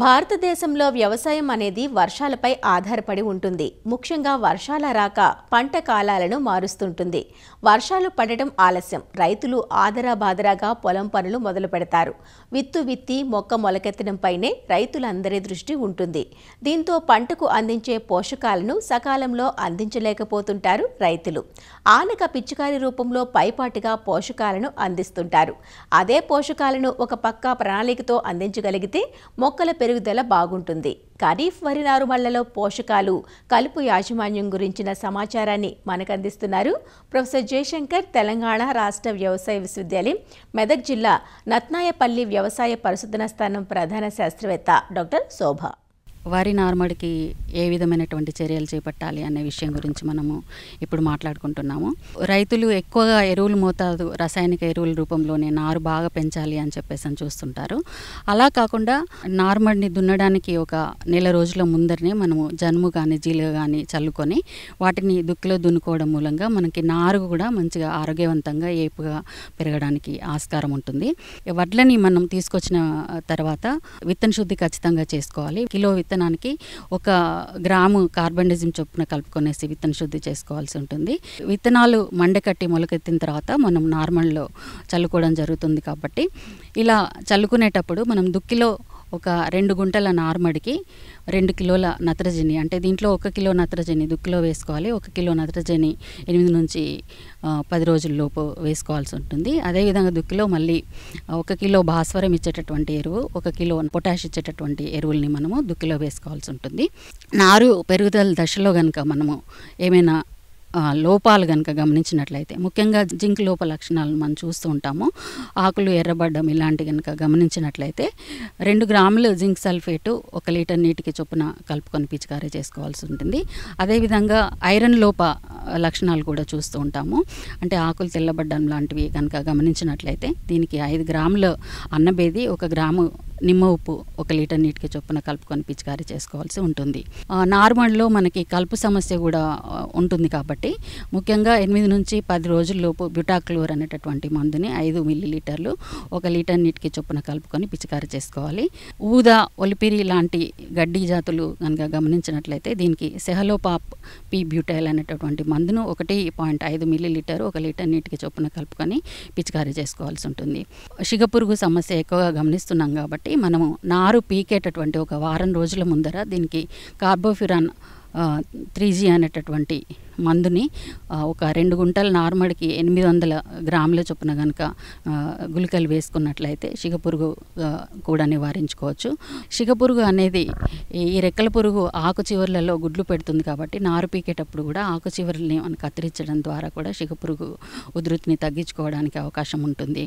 భారతదేశంలో వ్యవసాయం అనేది వర్షాలపై ఆధారపడి ఉంటుంది. ముఖ్యంగా వర్షాల రాక పంట కాలాలను మారుస్తుంటుంది. వర్షాలు పడటం ఆలస్యం, రైతులు ఆదరాబాదరాగా పొలం పనులు మొదలు పెడతారు. విత్తు విత్తి మొక్క మొలకెత్తడంపైనే రైతులందరి దృష్టి ఉంటుంది. దీంతో పంటకు అందించే పోషకాలను సకాలంలో అందించలేకపోతుంటారు రైతులు. ఆనక పిచికారి రూపంలో పైపాటిగా పోషకాలను అందిస్తుంటారు. అదే పోషకాలను ఒక పక్కా ప్రణాళికతో అందించగలిగితే మొక్కల పెరుగుదల బాగుంటుంది. ఖరీఫ్ వరి నారుమళ్లలో పోషకాలు, కలుపు యాజమాన్యం గురించిన సమాచారాన్ని మనకందిస్తున్నారు ప్రొఫెసర్ జయశంకర్, తెలంగాణ రాష్ట్ర వ్యవసాయ విశ్వవిద్యాలయం, మెదక్ జిల్లా నత్నాయపల్లి వ్యవసాయ పరిశోధనా స్థానం ప్రధాన శాస్త్రవేత్త డాక్టర్ శోభ. వరి నార్మడికి ఏ విధమైనటువంటి చర్యలు చేపట్టాలి అనే విషయం గురించి మనము ఇప్పుడు మాట్లాడుకుంటున్నాము. రైతులు ఎక్కువగా ఎరువులు మోతాదు రసాయనిక ఎరువుల రూపంలోనే నారు బాగా పెంచాలి అని చెప్పేసి చూస్తుంటారు. అలా కాకుండా నార్మడిని దున్నడానికి ఒక నెల రోజుల ముందరనే మనము జనుము కానీ జీలుగ కానీ చల్లుకొని వాటిని దుక్కిలో దున్నుకోవడం మూలంగా మనకి నారు కూడా మంచిగా ఆరోగ్యవంతంగా ఏపుగా పెరగడానికి ఆస్కారం ఉంటుంది. వడ్లని మనం తీసుకొచ్చిన తర్వాత విత్తన శుద్ధి ఖచ్చితంగా చేసుకోవాలి. కిలో విత్తనానికి 1 గ్రాము కార్బన్డిజం చొప్పున కలుపుకొనేసి విత్తన శుద్ధి చేసుకోవాల్సి ఉంటుంది. విత్తనాలు మండకట్టి మొలకెత్తిన తర్వాత మనం నార్మల్లో చల్లుకోవడం జరుగుతుంది. కాబట్టి ఇలా చల్లుకునేటప్పుడు మనం దుక్కిలో ఒక 2 గుంటల నార్మడికి 2 కిలోల నత్రజని, అంటే దీంట్లో 1 కిలో నత్రజని దుక్కిలో వేసుకోవాలి. 1 కిలో నత్రజని 8 నుంచి 10 రోజుల లోపు వేసుకోవాల్సి ఉంటుంది. అదేవిధంగా దుక్కిలో మళ్ళీ 1 కిలో భాస్వరం ఇచ్చేటటువంటి ఎరువు, 1 కిలో పొటాష్ ఇచ్చేటటువంటి ఎరువుల్ని మనము దుక్కిలో వేసుకోవాల్సి ఉంటుంది. నారు పెరుగుదల దశలో కనుక మనము ఏమైనా లోపాలు కనుక గమనించినట్లయితే, ముఖ్యంగా జింక్ లోప లక్షణాలను మనం చూస్తూ ఉంటాము. ఆకులు ఎర్రబడ్డం ఇలాంటి కనుక గమనించినట్లయితే 2 గ్రాములు జింక్ సల్ఫేటు 1 లీటర్ నీటికి చొప్పున కలుపుకొని పిచికారీ చేసుకోవాల్సి ఉంటుంది. అదేవిధంగా ఐరన్ లోప లక్షణాలు కూడా చూస్తూ ఉంటాము. అంటే ఆకులు తెల్లబడ్డం లాంటివి కనుక గమనించినట్లయితే దీనికి 5 గ్రాముల అన్నబేది 1 గ్రాము నిమ్మ ఉప్పు 1 లీటర్ నీటికి చొప్పున కలుపుకొని పిచికారీ చేసుకోవాల్సి ఉంటుంది. నార్మల్లో మనకి కలుపు సమస్య కూడా ఉంటుంది. కాబట్టి ముఖ్యంగా 8 నుంచి 10 రోజుల్లోపు బ్యూటాక్లోర్ అనేటటువంటి మందుని 5 మిల్లీలీటర్లు 1 లీటర్ నీటికి చొప్పున కలుపుకొని పిచికారీ చేసుకోవాలి. ఊదా, ఒలిపిరి లాంటి గడ్డి జాతులు కనుక గమనించినట్లయితే దీనికి సెహలోపాప్ పి బ్యూటైల్ అనేటటువంటి మందును 1.5 మిల్లీలీటర్ 1 లీటర్ నీటికి చొప్పున కలుపుకొని పిచికారీ చేసుకోవాల్సి ఉంటుంది. షిగపురుగు సమస్య ఎక్కువగా గమనిస్తున్నాం కాబట్టి మనము నారు పీకేటటువంటి ఒక వారం రోజుల ముందర దీనికి కార్బోఫ్యూరాన్ 3G అనేటటువంటి మందుని ఒక 2 గుంటల నార్మడికి 800 గ్రాముల చొప్పున కనుక గుళికలు వేసుకున్నట్లయితే షిగపురుగు కూడా నివారించుకోవచ్చు. షిగపురుగు అనేది ఈ రెక్కల పురుగు ఆకు చివర్లలో గుడ్లు పెడుతుంది. కాబట్టి నారు పీకేటప్పుడు కూడా ఆకు చివర్లని మనం కత్తిరించడం ద్వారా కూడా షిగపురుగు ఉధృతిని తగ్గించుకోవడానికి అవకాశం ఉంటుంది.